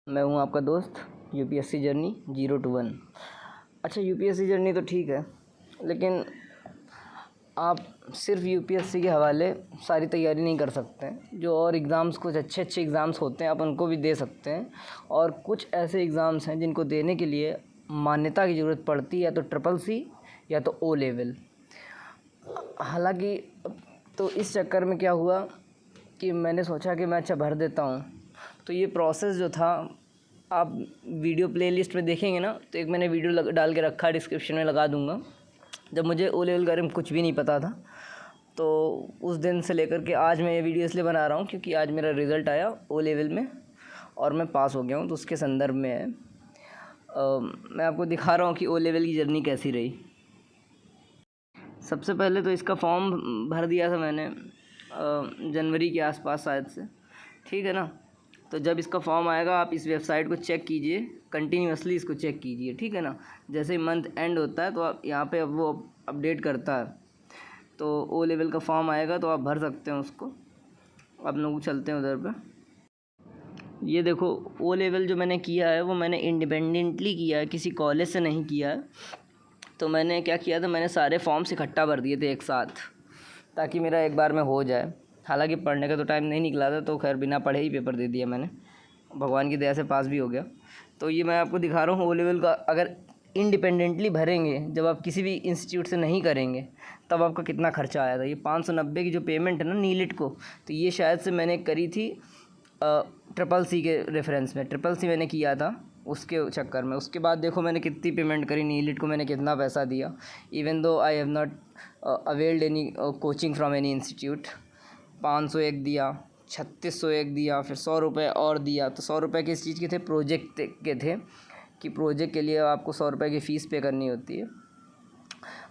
मैं हूं आपका दोस्त यूपीएससी जर्नी 0 to 1। अच्छा, यूपीएससी जर्नी तो ठीक है, लेकिन आप सिर्फ यूपीएससी के हवाले सारी तैयारी नहीं कर सकते हैं। जो और एग्ज़ाम्स, कुछ अच्छे अच्छे एग्ज़ाम्स होते हैं, आप उनको भी दे सकते हैं। और कुछ ऐसे एग्ज़ाम्स हैं जिनको देने के लिए मान्यता की ज़रूरत पड़ती है, या तो ट्रिपल सी या तो ओ लेवल। हालांकि तो इस चक्कर में क्या हुआ कि मैंने सोचा कि मैं अच्छा भर देता हूँ। तो ये प्रोसेस जो था, आप वीडियो प्लेलिस्ट में देखेंगे ना, तो एक मैंने वीडियो डाल के रखा है, डिस्क्रिप्शन में लगा दूँगा। जब मुझे ओ लेवल के बारे में कुछ भी नहीं पता था, तो उस दिन से लेकर के आज मैं ये वीडियो इसलिए बना रहा हूँ क्योंकि आज मेरा रिज़ल्ट आया ओ लेवल में और मैं पास हो गया हूँ। तो उसके संदर्भ में है, मैं आपको दिखा रहा हूँ कि ओ लेवल की जर्नी कैसी रही। सबसे पहले तो इसका फॉर्म भर दिया था मैंने जनवरी के आसपास शायद से, ठीक है ना। तो जब इसका फॉर्म आएगा, आप इस वेबसाइट को चेक कीजिए, कंटिन्यूअसली इसको चेक कीजिए, ठीक है ना। जैसे ही मंथ एंड होता है तो आप यहाँ पे वो अपडेट करता है, तो ओ लेवल का फॉर्म आएगा तो आप भर सकते हैं उसको। आप लोग चलते हैं उधर पे। ये देखो, ओ लेवल जो मैंने किया है वो मैंने इंडिपेंडेंटली किया है, किसी कॉलेज से नहीं किया है। तो मैंने क्या किया था, मैंने सारे फॉर्म्स इकट्ठा भर दिए थे एक साथ, ताकि मेरा एक बार में हो जाए। हालांकि पढ़ने का तो टाइम नहीं निकला था, तो खैर बिना पढ़े ही पेपर दे दिया मैंने। भगवान की दया से पास भी हो गया। तो ये मैं आपको दिखा रहा हूँ ओ लेवल का। अगर इंडिपेंडेंटली भरेंगे, जब आप किसी भी इंस्टीट्यूट से नहीं करेंगे, तब आपका कितना खर्चा आया था। ये 590 की जो पेमेंट है ना नीलिट को, तो ये शायद से मैंने करी थी ट्रिपल सी के रेफरेंस में। ट्रिपल सी मैंने किया था उसके चक्कर में। उसके बाद देखो मैंने कितनी पेमेंट करी, नीलिट को मैंने कितना पैसा दिया। Even though I have not availed any coaching from any institute. 501 दिया, 3601 दिया, फिर 100 रुपये और दिया। तो 100 रुपये किस चीज़ के थे? प्रोजेक्ट के थे, कि प्रोजेक्ट के लिए आपको 100 रुपये की फ़ीस पे करनी होती है।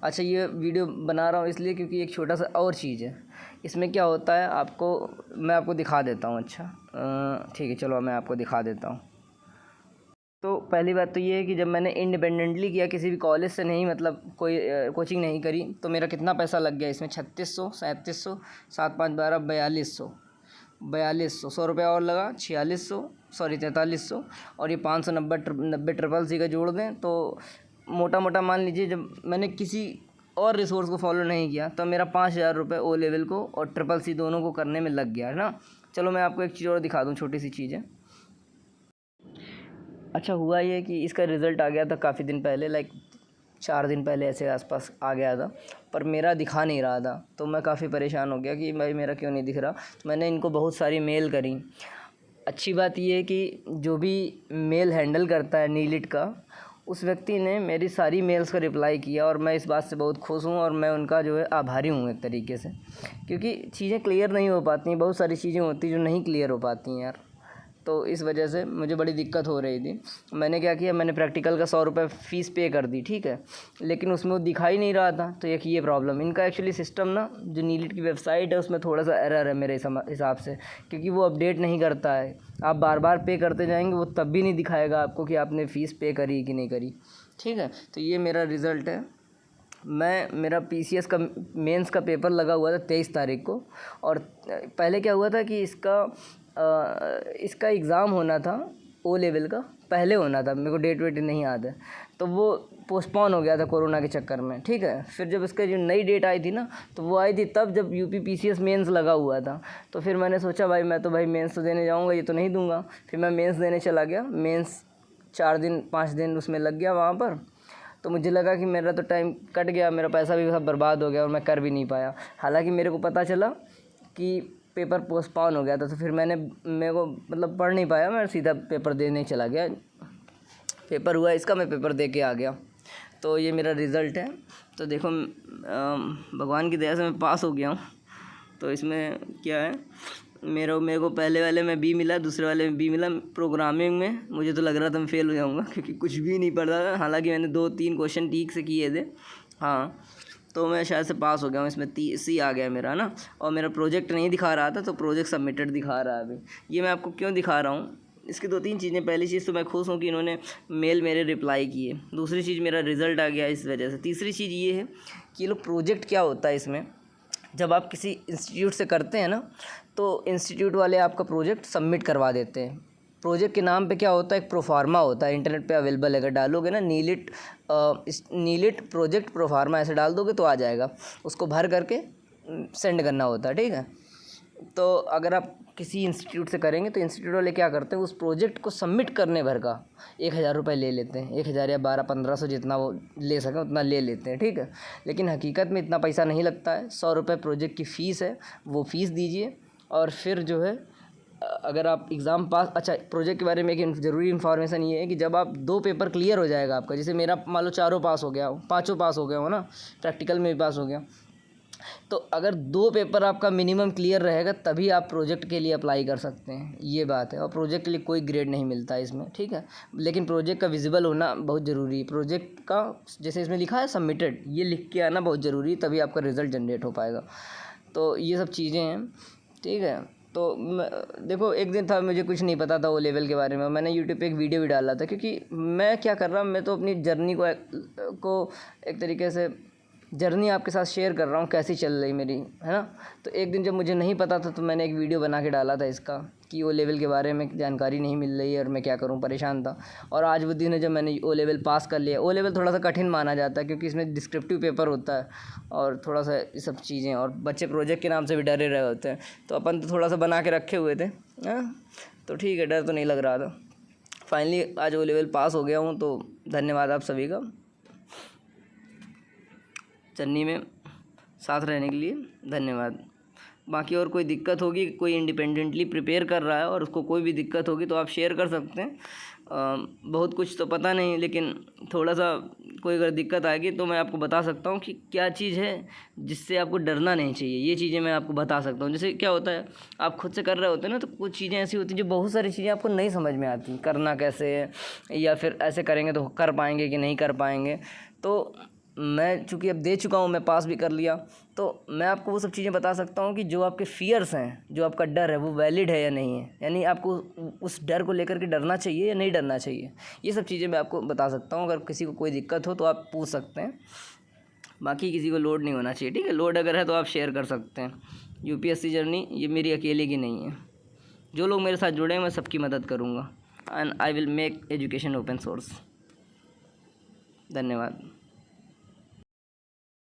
अच्छा, ये वीडियो बना रहा हूँ इसलिए क्योंकि एक छोटा सा और चीज़ है। इसमें क्या होता है, मैं आपको दिखा देता हूँ। अच्छा ठीक है, चलो मैं आपको दिखा देता हूँ। तो पहली बात तो ये है कि जब मैंने इंडिपेंडेंटली किया, किसी भी कॉलेज से नहीं, मतलब कोई कोचिंग नहीं करी, तो मेरा कितना पैसा लग गया इसमें? 3600, 3700, 7 5 12, 4200, 100 रुपये और लगा, 4300 और ये 590 ट्रिपल सी का जोड़ दें, तो मोटा मोटा मान लीजिए, जब मैंने किसी और रिसोर्स को फॉलो नहीं किया, तो मेरा 5000 रुपये ओ लेवल को और ट्रिपल सी दोनों को करने में लग गया, है ना। चलो मैं आपको एक चीज़ और दिखा दूँ, छोटी सी चीज़ है। अच्छा, हुआ ये कि इसका रिज़ल्ट आ गया था काफ़ी दिन पहले, लाइक 4 दिन पहले ऐसे आसपास आ गया था, पर मेरा दिखा नहीं रहा था। तो मैं काफ़ी परेशान हो गया कि भाई मेरा क्यों नहीं दिख रहा। तो मैंने इनको बहुत सारी मेल करी। अच्छी बात ये है कि जो भी मेल हैंडल करता है नीलिट का, उस व्यक्ति ने मेरी सारी मेल्स का रिप्लाई किया, और मैं इस बात से बहुत खुश हूँ और मैं उनका जो है आभारी हूँ एक तरीके से। क्योंकि चीज़ें क्लियर नहीं हो पाती हैं, बहुत सारी चीज़ें होती हैं जो नहीं क्लियर हो पाती हैं यार। तो इस वजह से मुझे बड़ी दिक्कत हो रही थी। मैंने क्या किया, मैंने प्रैक्टिकल का 100 रुपये फ़ीस पे कर दी, ठीक है, लेकिन उसमें वो दिखा ही नहीं रहा था। तो एक ये प्रॉब्लम, इनका एक्चुअली सिस्टम ना, जो नीलिट की वेबसाइट है उसमें थोड़ा सा एरर है मेरे हिसाब से, क्योंकि वो अपडेट नहीं करता है। आप बार बार पे करते जाएंगे, वो तब भी नहीं दिखाएगा आपको कि आपने फ़ीस पे करी कि नहीं करी, ठीक है। तो ये मेरा रिज़ल्ट है। मेरा पीसीएस का मेंस का पेपर लगा हुआ था 23 तारीख को, और पहले क्या हुआ था कि इसका एग्ज़ाम होना था ओ लेवल का, पहले होना था, मेरे को डेट वेट नहीं याद है। तो वो पोस्टपोन हो गया था कोरोना के चक्कर में, ठीक है। फिर जब इसका जो नई डेट आई थी ना, तो वो आई थी तब जब यूपी पीसीएस मेंस लगा हुआ था। तो फिर मैंने सोचा भाई मैं तो भाई मेंस तो देने जाऊँगा, ये तो नहीं दूँगा। फिर मैं मेंस देने चला गया। मेंस 4 दिन 5 दिन उसमें लग गया वहाँ पर। तो मुझे लगा कि मेरा तो टाइम कट गया, मेरा पैसा भी सब बर्बाद हो गया और मैं कर भी नहीं पाया। हालांकि मेरे को पता चला कि पेपर पोस्टपोन हो गया था, तो फिर मेरे को मतलब पढ़ नहीं पाया, मैं सीधा पेपर देने चला गया। पेपर हुआ इसका, मैं पेपर दे के आ गया। तो ये मेरा रिज़ल्ट है। तो देखो, भगवान की दया से मैं पास हो गया हूँ। तो इसमें क्या है, मेरे को पहले वाले में बी मिला, दूसरे वाले में बी मिला। प्रोग्रामिंग में मुझे तो लग रहा था मैं फ़ेल हो जाऊँगा, क्योंकि कुछ भी नहीं पढ़ा था। हालांकि मैंने 2-3 क्वेश्चन ठीक से किए थे, हाँ। तो मैं शायद से पास हो गया हूँ। इसमें सी आ गया मेरा ना। और मेरा प्रोजेक्ट नहीं दिखा रहा था, तो प्रोजेक्ट सबमिटेड दिखा रहा है अभी। ये मैं आपको क्यों दिखा रहा हूँ, इसकी 2-3 चीज़ें। पहली चीज़ तो मैं खुश हूँ कि इन्होंने मेल मेरे रिप्लाई किए। दूसरी चीज़, मेरा रिज़ल्ट आ गया इस वजह से। तीसरी चीज़ ये है कि ये लोग प्रोजेक्ट क्या होता है इसमें, जब आप किसी इंस्टीट्यूट से करते हैं ना, तो इंस्टीट्यूट वाले आपका प्रोजेक्ट सबमिट करवा देते हैं प्रोजेक्ट के नाम पे क्या होता है, एक प्रोफार्मा होता है, इंटरनेट पे अवेलेबल है, अगर डालोगे ना नीलिट प्रोजेक्ट प्रोफार्मा ऐसे डाल दोगे तो आ जाएगा, उसको भर करके सेंड करना होता है, ठीक है। तो अगर आप किसी इंस्टीट्यूट से करेंगे तो इंस्टीट्यूट वाले क्या करते हैं, उस प्रोजेक्ट को सबमिट करने भर का 1,000 रुपये ले लेते हैं, 1,000 या 1200-1500 जितना वो ले सकें उतना ले लेते हैं, ठीक है। लेकिन हकीकत में इतना पैसा नहीं लगता है, 100 रुपये प्रोजेक्ट की फ़ीस है, वो फ़ीस दीजिए और फिर जो है अगर आप एग्ज़ाम पास, अच्छा प्रोजेक्ट के बारे में एक ज़रूरी इन्फॉर्मेशन ये है कि जब आप 2 पेपर क्लियर हो जाएगा आपका, जैसे मेरा मान लो 4 पास हो गया हो, 5 पास हो गया हो ना, प्रैक्टिकल में भी पास हो गया, तो अगर 2 पेपर आपका मिनिमम क्लियर रहेगा तभी आप प्रोजेक्ट के लिए अप्लाई कर सकते हैं, ये बात है। और प्रोजेक्ट के लिए कोई ग्रेड नहीं मिलता है इसमें, ठीक है। लेकिन प्रोजेक्ट का विजिबल होना बहुत ज़रूरी है, प्रोजेक्ट का जैसे इसमें लिखा है सबमिटेड, ये लिख के आना बहुत ज़रूरी है, तभी आपका रिज़ल्ट जनरेट हो पाएगा। तो ये सब चीज़ें हैं, ठीक है। तो देखो एक दिन था, मुझे कुछ नहीं पता था ओ लेवल के बारे में, मैंने यूट्यूब पे एक वीडियो भी डाला था, क्योंकि मैं क्या कर रहा हूँ, मैं तो अपनी जर्नी को एक तरीके से जर्नी आपके साथ शेयर कर रहा हूँ कैसी चल रही मेरी, है ना। तो एक दिन जब मुझे नहीं पता था तो मैंने एक वीडियो बना के डाला था इसका कि ओ लेवल के बारे में जानकारी नहीं मिल रही है और मैं क्या करूँ, परेशान था। और आज वो दिन है जब मैंने ओ लेवल पास कर लिया। ओ लेवल थोड़ा सा कठिन माना जाता है क्योंकि इसमें डिस्क्रिप्टिव पेपर होता है और थोड़ा सा ये सब चीज़ें, और बच्चे प्रोजेक्ट के नाम से भी डरे रहे होते हैं, तो अपन तो थोड़ा सा बना के रखे हुए थे, हाँ। तो ठीक है, डर तो नहीं लग रहा था। फाइनली आज ओ लेवल पास हो गया हूँ, तो धन्यवाद आप सभी का जर्नी में साथ रहने के लिए, धन्यवाद। बाकी और कोई दिक्कत होगी, कोई इंडिपेंडेंटली प्रिपेयर कर रहा है और उसको कोई भी दिक्कत होगी तो आप शेयर कर सकते हैं। बहुत कुछ तो पता नहीं, लेकिन थोड़ा सा कोई अगर दिक्कत आएगी तो मैं आपको बता सकता हूँ कि क्या चीज़ है जिससे आपको डरना नहीं चाहिए, ये चीज़ें मैं आपको बता सकता हूँ। जैसे क्या होता है, आप खुद से कर रहे होते हैं ना, तो कुछ चीज़ें ऐसी होती हैं जो बहुत सारी चीज़ें आपको नहीं समझ में आती, करना कैसे है या फिर ऐसे करेंगे तो कर पाएंगे कि नहीं कर पाएंगे। तो मैं चूँकि अब दे चुका हूँ, मैं पास भी कर लिया, तो मैं आपको वो सब चीज़ें बता सकता हूँ कि जो आपके फ़ियर्स हैं, जो आपका डर है वो वैलिड है या नहीं है, यानी आपको उस डर को लेकर के डरना चाहिए या नहीं डरना चाहिए, ये सब चीज़ें मैं आपको बता सकता हूँ। अगर किसी को कोई दिक्कत हो तो आप पूछ सकते हैं, बाकी किसी को लोड नहीं होना चाहिए, ठीक है। लोड अगर है तो आप शेयर कर सकते हैं। यूपीएससी जर्नी ये मेरी अकेले की नहीं है, जो लोग मेरे साथ जुड़े हैं मैं सबकी मदद करूँगा, and I will make education open source. धन्यवाद।